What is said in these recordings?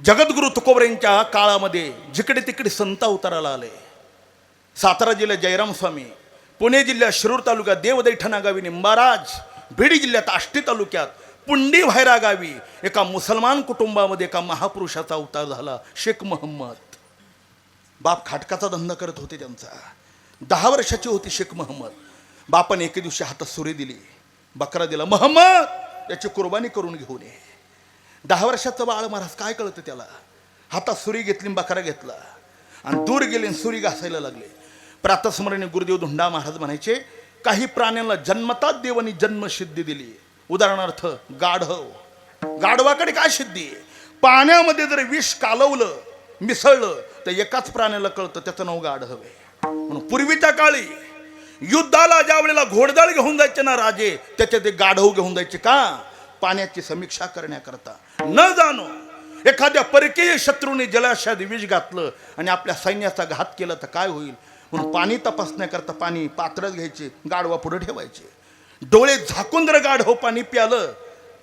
जगद्गुरु तुकोबरेंच्या काळामध्ये जिकडे तिकडे संत अवताराला आले. सातारा जिल्ह्यात जयराम स्वामी, पुणे जिल्ह्यात शिरूर तालुक्यात देवदैठणा गावी निंबाराज, बीड जिल्ह्यात आष्टी तालुक्यात पुंडी व्हायरा गावी एका मुसलमान कुटुंबामध्ये एका महापुरुषाचा अवतार झाला, शेख मोहम्मद. बाप खाटकाचा धंदा करत होते त्यांचा. 10 वर्षाची होती शेख मोहम्मद. बापाने एके दिवशी हातात सुरी दिली, बकरा दिला, मोहम्मद याची कुर्बानी करून घेऊन ये. 10 वर्षाचं बाळ महाराज काय कळतं त्याला. हातात सुरी घेतली, बकरा घेतला आणि दूर गेले, सुरी घासायला लागले. प्रातस्मरणी गुरुदेव धुंडा महाराज म्हणायचे, काही प्राण्यांना जन्मतात देवानी जन्मसिद्धी दिली. उदाहरणार्थ गाढव, गाढवाकडे काय सिद्धी आहे? पाण्यामध्ये जर विष कालवलं, मिसळलं तर एकाच प्राण्याला कळतं, त्याचं नाव गाढव आहे. म्हणून पूर्वीच्या काळी युद्धाला ज्या वेळेला घोडदळ घेऊन जायचे ना राजे, त्याचे ते गाढव घेऊन जायचे का? पाण्याची समीक्षा करण्याकरता. न जाणो एखाद्या परकीय शत्रूने जलाशयात विष घातलं आणि आपल्या सैन्याचा घात केला तर काय होईल, म्हणून पाणी तपासण्याकरता पाणी पात्रात घ्यायचे, गाढवा पुढे ठेवायचे. डोळे झाकून जर गाढव पाणी प्यालं,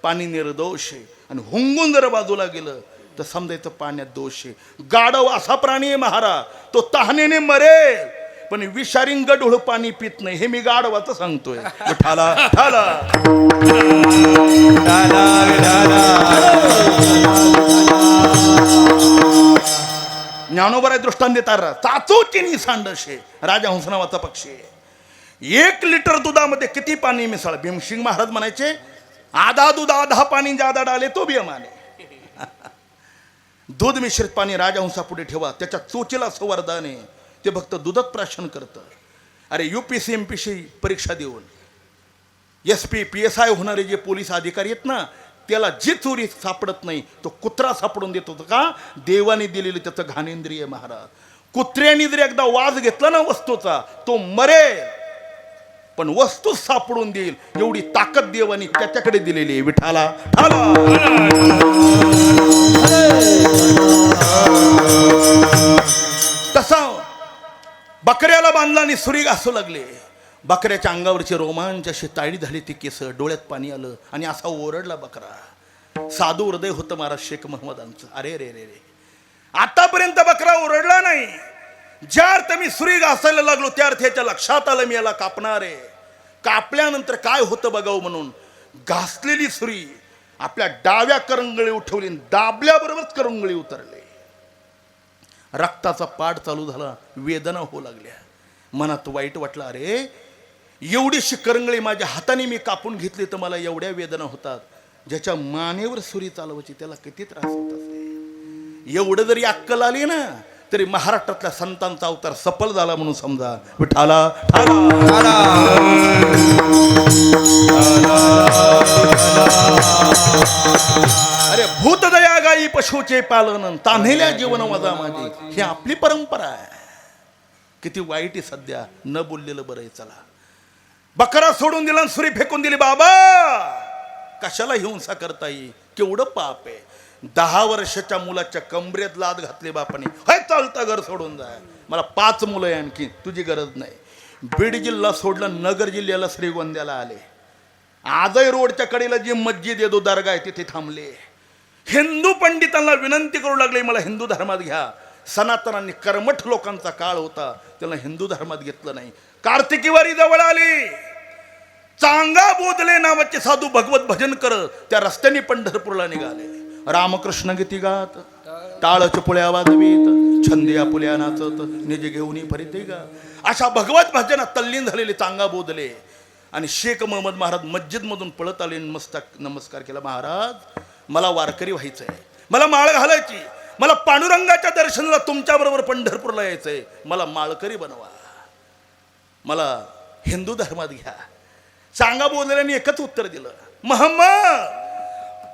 पाणी निर्दोष आहे, आणि हुंगून जर बाजूला गेलं तर समजायचं पाण्यात दोष आहे. गाढव असा प्राणी आहे महाराज, तो तहानेने मरेल पण विषारीन गढूळ पाणी पित नाही. हे मी गाढवाचं सांगतोय. ठाला ठाला ज्ञानोबराय दृष्टांत देतात. चाचोचिनी सांडशे राजा हंस नावाचा पक्षी. 1 लिटर दुधामध्ये किती पाणी मिसळ? भीमसिंग महाराज म्हणायचे, आधा दूध आधा पाणी ज्यादा डाले तो भी अमाने. दूध मिश्रित पाणी राजहंसा पुढे ठेवा, त्याच्या चोचीला संवर्धन आहे, ते फक्त दुधात प्राशन करतं. अरे UPSC MPSC परीक्षा देऊन SP PSI होणारे जे पोलीस अधिकारी आहेत ना, त्याला जी चोरी सापडत नाही तो कुत्रा सापडून देत होता का? देवाने दिलेलं त्याचं घाणेंद्रिय महाराज. कुत्र्याने जर एकदा वाज घेतला ना वस्तूचा, तो मरेल पण वस्तू सापडून देईल एवढी ताकद देवानी त्याच्याकडे दिलेली आहे. विठाला ठाला. तसा बकऱ्याला बांधला आणि सुरी घासू लागले. बकऱ्याच्या अंगावरचे रोमांच अशी ताळी झाली, ती केस, डोळ्यात पाणी आलं आणि असा ओरडला बकरा. साधू हृदय होतं महाराज शेख मोहम्मदांचं. अरे रे रे रे, आतापर्यंत बकरा ओरडला नाही. ज्या अर्थ मी सुरी घासायला लागलो त्या अर्थ याच्या लक्षात आलं मी याला कापणार आहे. कापल्यानंतर काय होतं बघावं म्हणून घासलेली सुरी आपल्या डाव्या करंगळी उठवली, दाबल्याबरोबरच करंगळी उतरले. रक्ताचा पाठ चालू झाला, वेदना होऊ लागल्या. मनात वाईट वाटलं, अरे एवढीशी करंगळी माझ्या हाताने मी कापून घेतली तर मला एवढ्या वेदना होतात. ज्याच्या मानेवर सुरी चालवायची त्याला किती त्रास होत असेल. एवढं जरी अक्कल आली ना तरी महाराष्ट्रातल्या संतांचा अवतार सफल झाला म्हणून समजा. विठाला ठाला. अरे भूतदया गाई पशुचे पालन, तान्हेल्या जीवन वजा माझी, ही आपली परंपरा आहे. किती वाईट आहे सध्या, न बोललेलं बरं आहे. चला, बकरा सोडून दिला, सुरी फेकून दिली. बाबा कशाला हिंसा करता येईल, केवढं पाप आहे. 10 वर्षाच्या मुलाच्या कमरेत लाद घातली बापाने. हाय चालता घर सोडून जाय, मला 5 मुलं आहे आणखी, तुझी गरज नाही. बीड जिल्हा सोडलं, नगर जिल्ह्याला श्रीगोंद्याला आले. आजही रोडच्या कडेला जी मस्जिद आहे, दर्गा आहे, तिथे थांबले. हिंदू पंडितांना विनंती करू लागले, मला हिंदू धर्मात घ्या. सनातनांनी कर्मठ लोकांचा काळ होता, त्याला हिंदू धर्मात घेतलं नाही. कार्तिकी वारी जवळ आली. चांगा बोधले नावाचे साधू भगवत भजन करत त्या रस्त्याने पंढरपूरला निघाले. रामकृष्ण गीती गात, टाळच पुळ्या वाजवीत, छंदिया पुल्या नाचत, निज घेऊन फरिते गा. अशा भगवत भजनात तल्लीन झालेले चांगा बोधले. आणि शेख मोहम्मद महाराज मस्जिद मधून पळत आले, नमस्कार केला. महाराज मला वारकरी व्हायचंय, मला माळ घालायची, मला पांडुरंगाच्या दर्शनाला तुमच्या बरोबर पंढरपूरला यायचंय, मला माळकरी बनवा, मला हिंदू धर्मात घ्या. चांगा बोधल्याने एकच उत्तर दिलं, मोहम्मद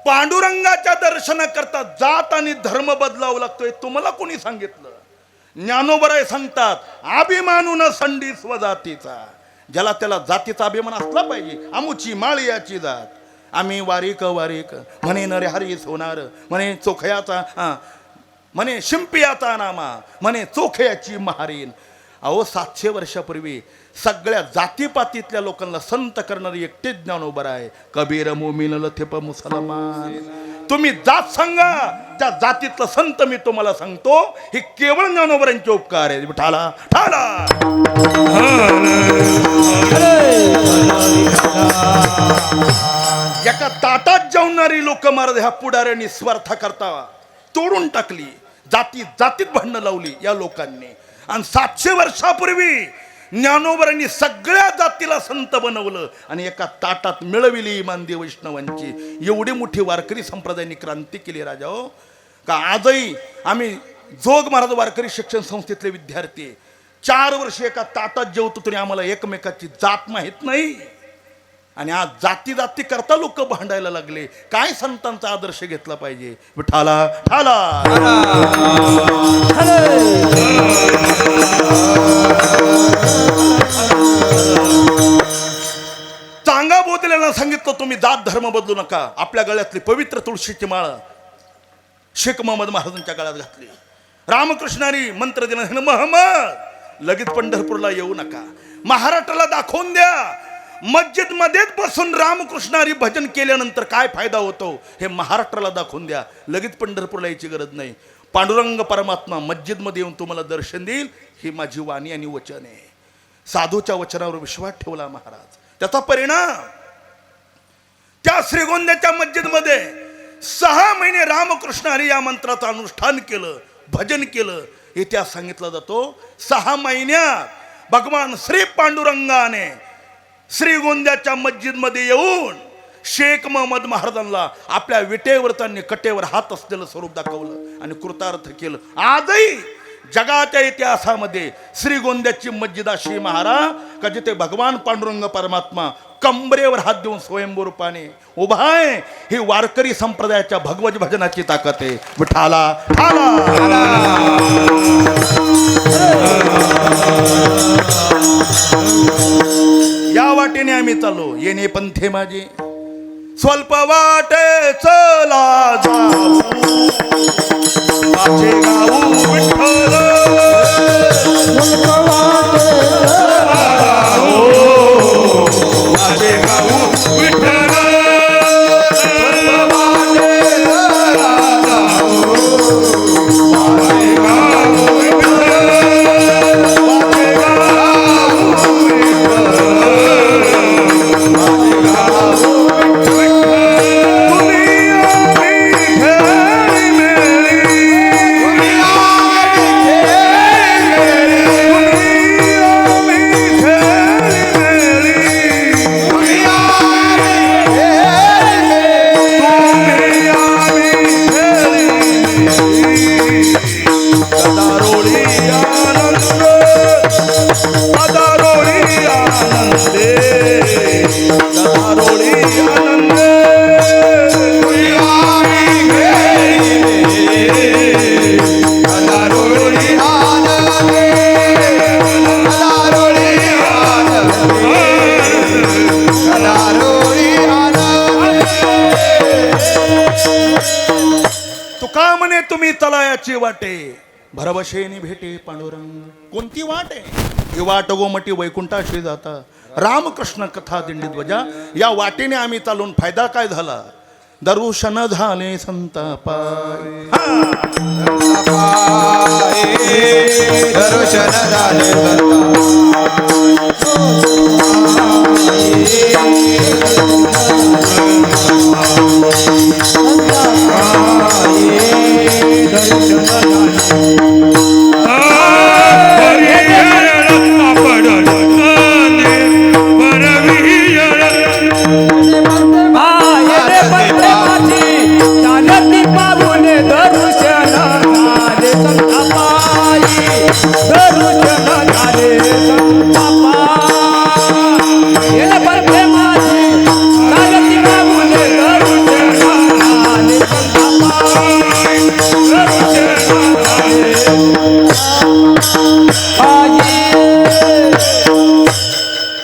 पांडुरंगाच्या दर्शनाकरता जात आणि धर्म बदलावा लागतोय, तुम्हाला कोणी सांगितलं? ज्ञानोबराय सांगतात, अभिमानून संडी स्वजातीचा. ज्याला त्याला जातीचा अभिमान असला पाहिजे. आमुची माळी याची जात, आम्ही वारीक वारीक म्हणे नरे हरीस होणार, म्हणे चोखयाचा म्हणे शिंपियाचा नामा, म्हणे चोखयाची महारीन. अहो 700 वर्षापूर्वी सगळ्या जातीपातीतल्या लोकांना संत करणारी एकटेच ज्ञानोबराय. कबीर मोमीन लथेप मुसलमान, तुम्ही जात सांगा, त्या जातीतला संत मी तुम्हाला सांगतो. हे केवळ ज्ञानोबरांचे उपकार आहेत. ठाला ठाला. एका ताटात जेवणारी लोक महाराज ह्या पुढाऱ्यांनी स्वार्थ करता तोडून टाकली. जातीत भांडणं लावली या लोकांनी. आणि 700 वर्षापूर्वी ज्ञानोबरांनी सगळ्या जातीला संत बनवलं आणि एका ताटात मिळविली इमानदेव वैष्णवांची. एवढी मोठी वारकरी संप्रदायाने क्रांती केली राजा हो. का आजही आम्ही जोग महाराज वारकरी शिक्षण संस्थेतले विद्यार्थी 4 वर्ष एका ताटात जेवतो तरी आम्हाला एकमेकाची जात माहीत नाही. आणि आज जाती करता लोक भांडायला लागले. काय संतांचा आदर्श घेतला पाहिजे. ठाला ठाला. चांगा बोधलेला सांगितलं तुम्ही जात धर्म बदलू नका. आपल्या गळ्यातली पवित्र तुळशीची माळ शेख मोहम्मद महाराजांच्या गळ्यात घातली. रामकृष्णारी मंत्र दिला महम्मद लगेच पंढरपूरला येऊ नका. महाराष्ट्राला दाखवून द्या मस्जिद मध्येच बसून रामकृष्णारी भजन केल्यानंतर काय फायदा होतो हे महाराष्ट्राला दाखवून द्या. लगेच पंढरपूरला यायची गरज नाही. पांडुरंग परमात्मा मस्जिद मध्ये येऊन तुम्हाला दर्शन देईल. ही माझी वाणी आणि वचन आहे. साधूच्या वचनावर विश्वास ठेवला महाराज. त्याचा परिणाम त्या श्रीगोंद्याच्या मस्जिद मध्ये 6 महिने रामकृष्ण हरी या मंत्राचं अनुष्ठान केलं, भजन केलं. इतिहास सांगितला जातो 6 महिन्यात भगवान श्री पांडुरंगाने श्रीगोंद्याच्या मस्जिद मध्ये येऊन शेख मोहम्मद महाराजांना आपल्या विटेवर त्यांनी कटेवर हात असलेलं स्वरूप दाखवलं आणि कृतार्थ केलं. आजही जगाच्या इतिहासामध्ये श्रीगोंद्याची मस्जिद अशी महाराज का जिथे भगवान पांडुरंग परमात्मा कंबरेवर हात देऊन स्वयंभू रूपाने उभा आहे. ही वारकरी संप्रदायाच्या भगवत भजनाची ताकद आहे. विठाला ठाला. या वाटेने आम्ही चाललो. येणे पंथे माझे स्वल्प वाटे चला जाऊ माझे गाऊ विठ्ठल. माझे गाऊ विठ्ठल. तुका म्हणे तुम्ही तलायाची वाटे भरवशेनी भेटे पांडुरंग. कोणती वाट आहे ही वाट गोमटी वैकुंठाशी जाता. रामकृष्ण कथा दिंडी ध्वजा या वाटेने आम्ही चालून फायदा काय झाला. दर्शन झाले संतापाय. दर्शन झाले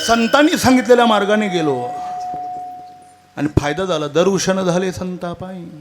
संतांनी सांगितलेल्या मार्गाने गेलो आणि फायदा झाला. दर्शन झाले संतापायी.